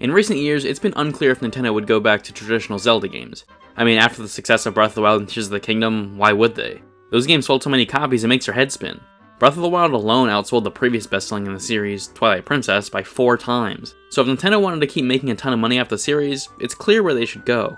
In recent years, it's been unclear if Nintendo would go back to traditional Zelda games. I mean, after the success of Breath of the Wild and Tears of the Kingdom, why would they? Those games sold so many copies it makes your head spin. Breath of the Wild alone outsold the previous best-selling in the series, Twilight Princess, by 4 times. So if Nintendo wanted to keep making a ton of money off the series, it's clear where they should go.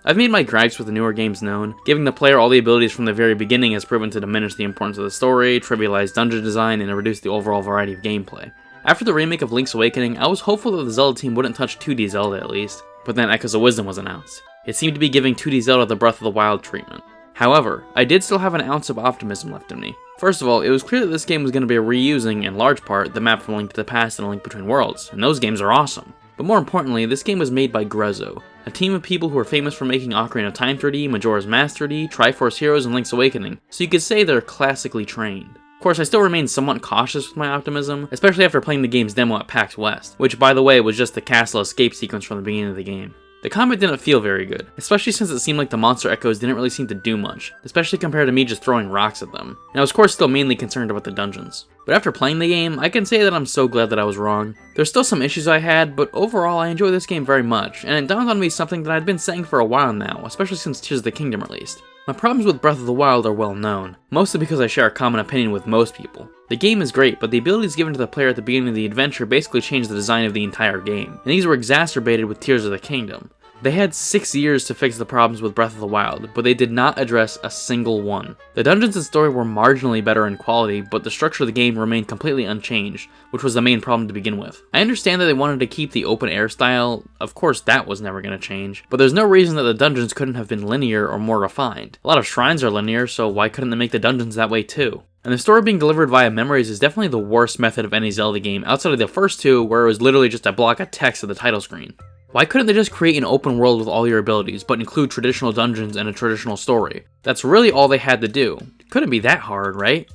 I've made my gripes with the newer games known. Giving the player all the abilities from the very beginning has proven to diminish the importance of the story, trivialize dungeon design, and reduce the overall variety of gameplay. After the remake of Link's Awakening, I was hopeful that the Zelda team wouldn't touch 2D Zelda at least, but then Echoes of Wisdom was announced. It seemed to be giving 2D Zelda the Breath of the Wild treatment. However, I did still have an ounce of optimism left in me. First of all, it was clear that this game was going to be reusing, in large part, the map from Link to the Past and A Link Between Worlds, and those games are awesome. But more importantly, this game was made by Grezzo, a team of people who are famous for making Ocarina of Time 3D, Majora's Mask 3D, Triforce Heroes, and Link's Awakening, so you could say they're classically trained. Of course, I still remain somewhat cautious with my optimism, especially after playing the game's demo at PAX West, which by the way was just the castle escape sequence from the beginning of the game. The combat didn't feel very good, especially since it seemed like the monster echoes didn't really seem to do much, especially compared to me just throwing rocks at them. And I was of course still mainly concerned about the dungeons. But after playing the game, I can say that I'm so glad that I was wrong. There's still some issues I had, but overall I enjoy this game very much, and it dawned on me something that I'd been saying for a while now, especially since Tears of the Kingdom released. My problems with Breath of the Wild are well known, mostly because I share a common opinion with most people. The game is great, but the abilities given to the player at the beginning of the adventure basically changed the design of the entire game, and these were exacerbated with Tears of the Kingdom. They had 6 years to fix the problems with Breath of the Wild, but they did not address a single one. The dungeons and story were marginally better in quality, but the structure of the game remained completely unchanged, which was the main problem to begin with. I understand that they wanted to keep the open air style, of course that was never going to change, but there's no reason that the dungeons couldn't have been linear or more refined. A lot of shrines are linear, so why couldn't they make the dungeons that way too? And the story being delivered via memories is definitely the worst method of any Zelda game outside of the first two, where it was literally just a block of text at the title screen. Why couldn't they just create an open world with all your abilities, but include traditional dungeons and a traditional story? That's really all they had to do. It couldn't be that hard, right?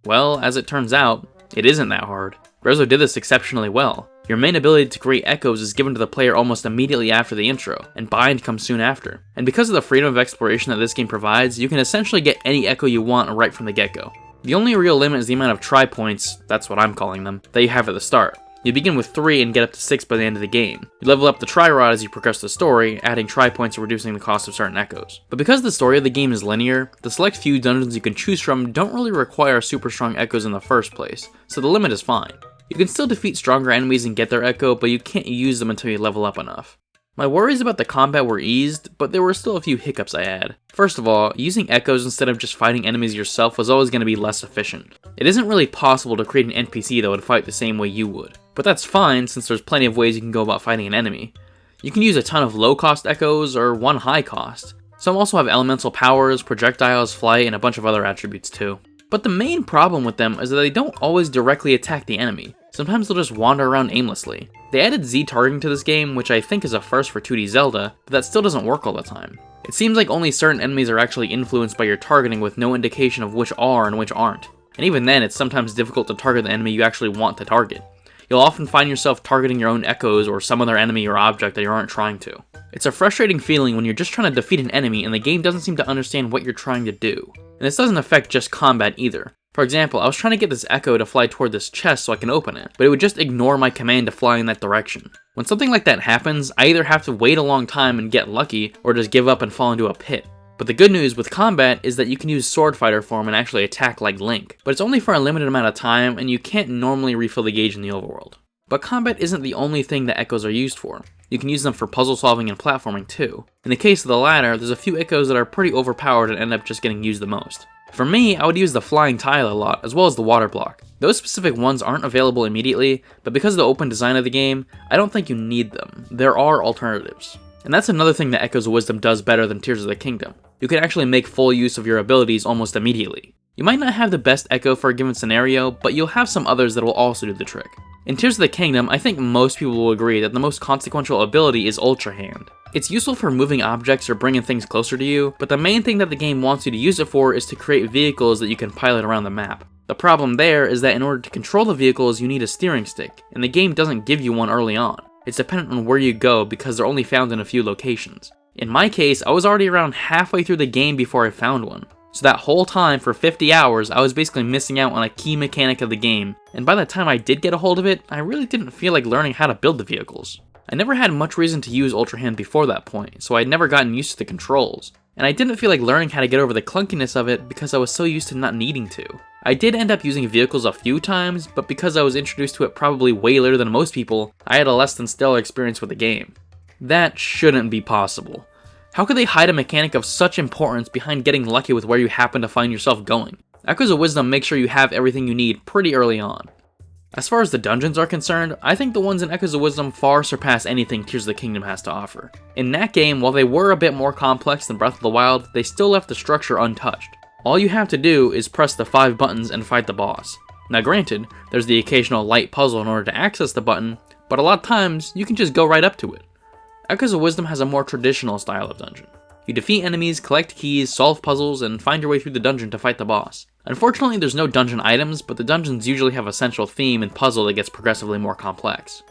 Well, as it turns out, it isn't that hard. Grezzo did this exceptionally well. Your main ability to create echoes is given to the player almost immediately after the intro, and Bind comes soon after. And because of the freedom of exploration that this game provides, you can essentially get any echo you want right from the get-go. The only real limit is the amount of tri-points, that's what I'm calling them, that you have at the start. You begin with 3 and get up to 6 by the end of the game. You level up the Tri-Rod as you progress the story, adding Tri-Points and reducing the cost of certain echoes. But because the story of the game is linear, the select few dungeons you can choose from don't really require super strong echoes in the first place, so the limit is fine. You can still defeat stronger enemies and get their echo, but you can't use them until you level up enough. My worries about the combat were eased, but there were still a few hiccups I had. First of all, using echoes instead of just fighting enemies yourself was always going to be less efficient. It isn't really possible to create an NPC that would fight the same way you would. But that's fine, since there's plenty of ways you can go about fighting an enemy. You can use a ton of low-cost echoes, or one high-cost. Some also have elemental powers, projectiles, flight, and a bunch of other attributes too. But the main problem with them is that they don't always directly attack the enemy. Sometimes they'll just wander around aimlessly. They added Z-targeting to this game, which I think is a first for 2D Zelda, but that still doesn't work all the time. It seems like only certain enemies are actually influenced by your targeting with no indication of which are and which aren't. And even then, it's sometimes difficult to target the enemy you actually want to target. You'll often find yourself targeting your own echoes or some other enemy or object that you aren't trying to. It's a frustrating feeling when you're just trying to defeat an enemy and the game doesn't seem to understand what you're trying to do. And this doesn't affect just combat either. For example, I was trying to get this echo to fly toward this chest so I can open it, but it would just ignore my command to fly in that direction. When something like that happens, I either have to wait a long time and get lucky, or just give up and fall into a pit. But the good news with combat is that you can use Sword Fighter form and actually attack like Link, but it's only for a limited amount of time and you can't normally refill the gauge in the overworld. But combat isn't the only thing that echoes are used for. You can use them for puzzle solving and platforming too. In the case of the latter, there's a few echoes that are pretty overpowered and end up just getting used the most. For me, I would use the flying tile a lot, as well as the water block. Those specific ones aren't available immediately, but because of the open design of the game, I don't think you need them. There are alternatives. And that's another thing that Echoes of Wisdom does better than Tears of the Kingdom. You can actually make full use of your abilities almost immediately. You might not have the best echo for a given scenario, but you'll have some others that will also do the trick. In Tears of the Kingdom, I think most people will agree that the most consequential ability is Ultra Hand. It's useful for moving objects or bringing things closer to you, but the main thing that the game wants you to use it for is to create vehicles that you can pilot around the map. The problem there is that in order to control the vehicles you need a steering stick, and the game doesn't give you one early on. It's dependent on where you go because they're only found in a few locations. In my case, I was already around halfway through the game before I found one. So that whole time, for 50 hours, I was basically missing out on a key mechanic of the game, and by the time I did get a hold of it, I really didn't feel like learning how to build the vehicles. I never had much reason to use Ultra Hand before that point, so I had never gotten used to the controls, and I didn't feel like learning how to get over the clunkiness of it because I was so used to not needing to. I did end up using vehicles a few times, but because I was introduced to it probably way later than most people, I had a less than stellar experience with the game. That shouldn't be possible. How could they hide a mechanic of such importance behind getting lucky with where you happen to find yourself going? Echoes of Wisdom make sure you have everything you need pretty early on. As far as the dungeons are concerned, I think the ones in Echoes of Wisdom far surpass anything Tears of the Kingdom has to offer. In that game, while they were a bit more complex than Breath of the Wild, they still left the structure untouched. All you have to do is press the 5 buttons and fight the boss. Now granted, there's the occasional light puzzle in order to access the button, but a lot of times, you can just go right up to it. Echoes of Wisdom has a more traditional style of dungeon. You defeat enemies, collect keys, solve puzzles, and find your way through the dungeon to fight the boss. Unfortunately, there's no dungeon items, but the dungeons usually have a central theme and puzzle that gets progressively more complex.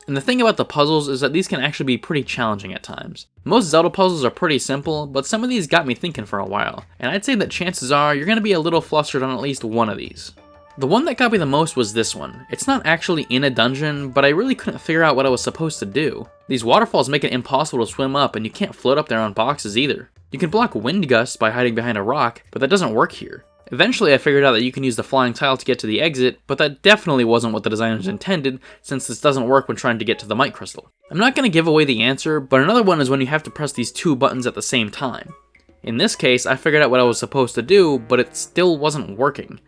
And the thing about the puzzles is that these can actually be pretty challenging at times. Most Zelda puzzles are pretty simple, but some of these got me thinking for a while, and I'd say that chances are you're going to be a little flustered on at least one of these. The one that got me the most was this one. It's not actually in a dungeon, but I really couldn't figure out what I was supposed to do. These waterfalls make it impossible to swim up, and you can't float up there on boxes either. You can block wind gusts by hiding behind a rock, but that doesn't work here. Eventually I figured out that you can use the flying tile to get to the exit, but that definitely wasn't what the designers intended, since this doesn't work when trying to get to the Might Crystal. I'm not going to give away the answer, but another one is when you have to press these 2 buttons at the same time. In this case, I figured out what I was supposed to do, but it still wasn't working.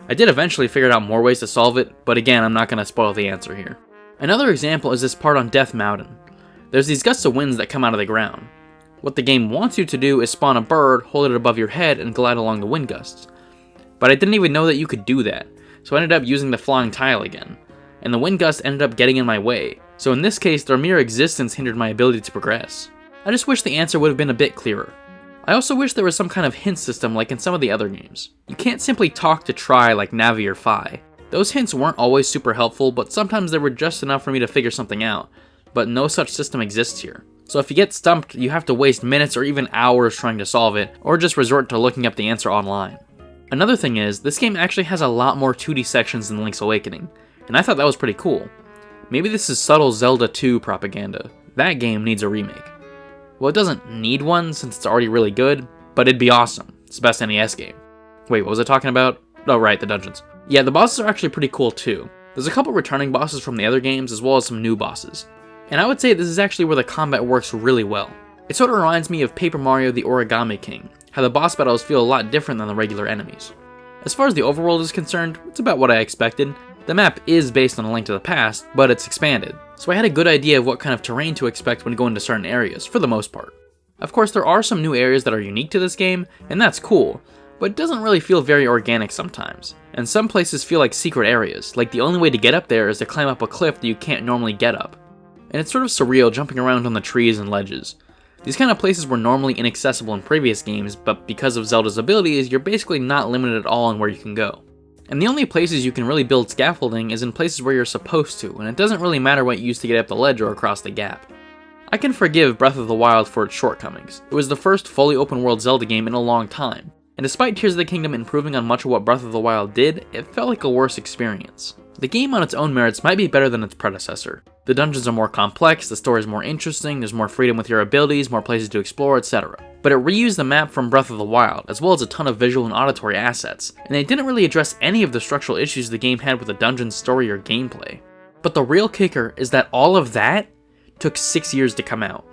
I did eventually figure out more ways to solve it, but again, I'm not going to spoil the answer here. Another example is this part on Death Mountain. There's these gusts of winds that come out of the ground. What the game wants you to do is spawn a bird, hold it above your head, and glide along the wind gusts. But I didn't even know that you could do that, so I ended up using the flying tile again. And the wind gust ended up getting in my way, so in this case their mere existence hindered my ability to progress. I just wish the answer would have been a bit clearer. I also wish there was some kind of hint system like in some of the other games. You can't simply talk to Tri like Navi or Fi. Those hints weren't always super helpful, but sometimes they were just enough for me to figure something out. But no such system exists here. So if you get stumped, you have to waste minutes or even hours trying to solve it, or just resort to looking up the answer online. Another thing is, this game actually has a lot more 2D sections than Link's Awakening, and I thought that was pretty cool. Maybe this is subtle Zelda 2 propaganda. That game needs a remake. Well, it doesn't need one since it's already really good, but it'd be awesome. It's the best NES game. Wait, what was I talking about? Oh right, the dungeons. Yeah, the bosses are actually pretty cool too. There's a couple returning bosses from the other games as well as some new bosses. And I would say this is actually where the combat works really well. It sort of reminds me of Paper Mario the Origami King, how the boss battles feel a lot different than the regular enemies. As far as the overworld is concerned, it's about what I expected. The map is based on A Link to the Past, but it's expanded, so I had a good idea of what kind of terrain to expect when going to certain areas, for the most part. Of course, there are some new areas that are unique to this game, and that's cool, but it doesn't really feel very organic sometimes. And some places feel like secret areas, like the only way to get up there is to climb up a cliff that you can't normally get up. And it's sort of surreal jumping around on the trees and ledges. These kind of places were normally inaccessible in previous games, but because of Zelda's abilities, you're basically not limited at all on where you can go. And the only places you can really build scaffolding is in places where you're supposed to, and it doesn't really matter what you use to get up the ledge or across the gap. I can forgive Breath of the Wild for its shortcomings. It was the first fully open world Zelda game in a long time, and despite Tears of the Kingdom improving on much of what Breath of the Wild did, it felt like a worse experience. The game on its own merits might be better than its predecessor. The dungeons are more complex, the story is more interesting, there's more freedom with your abilities, more places to explore, etc. But it reused the map from Breath of the Wild, as well as a ton of visual and auditory assets, and they didn't really address any of the structural issues the game had with the dungeon's story or gameplay. But the real kicker is that all of that took 6 years to come out.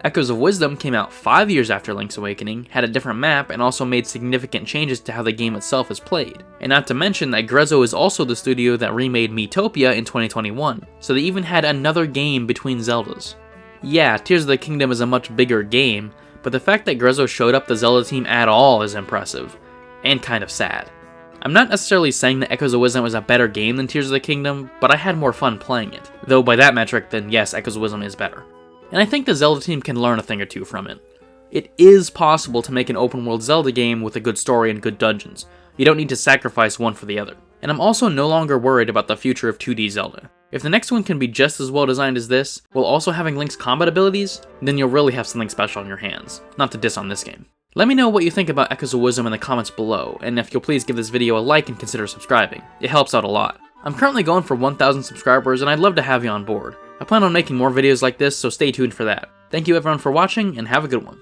Echoes of Wisdom came out 5 years after Link's Awakening, had a different map, and also made significant changes to how the game itself is played. And not to mention that Grezzo is also the studio that remade Miitopia in 2021, so they even had another game between Zeldas. Yeah, Tears of the Kingdom is a much bigger game, but the fact that Grezzo showed up the Zelda team at all is impressive, and kind of sad. I'm not necessarily saying that Echoes of Wisdom is a better game than Tears of the Kingdom, but I had more fun playing it, though by that metric, then yes, Echoes of Wisdom is better. And I think the Zelda team can learn a thing or two from it. It is possible to make an open world Zelda game with a good story and good dungeons. You don't need to sacrifice one for the other. And I'm also no longer worried about the future of 2D Zelda. If the next one can be just as well designed as this, while also having Link's combat abilities, then you'll really have something special on your hands. Not to diss on this game. Let me know what you think about Echoes of Wisdom in the comments below, and if you'll please give this video a like and consider subscribing. It helps out a lot. I'm currently going for 1,000 subscribers, and I'd love to have you on board. I plan on making more videos like this, so stay tuned for that. Thank you everyone for watching, and have a good one.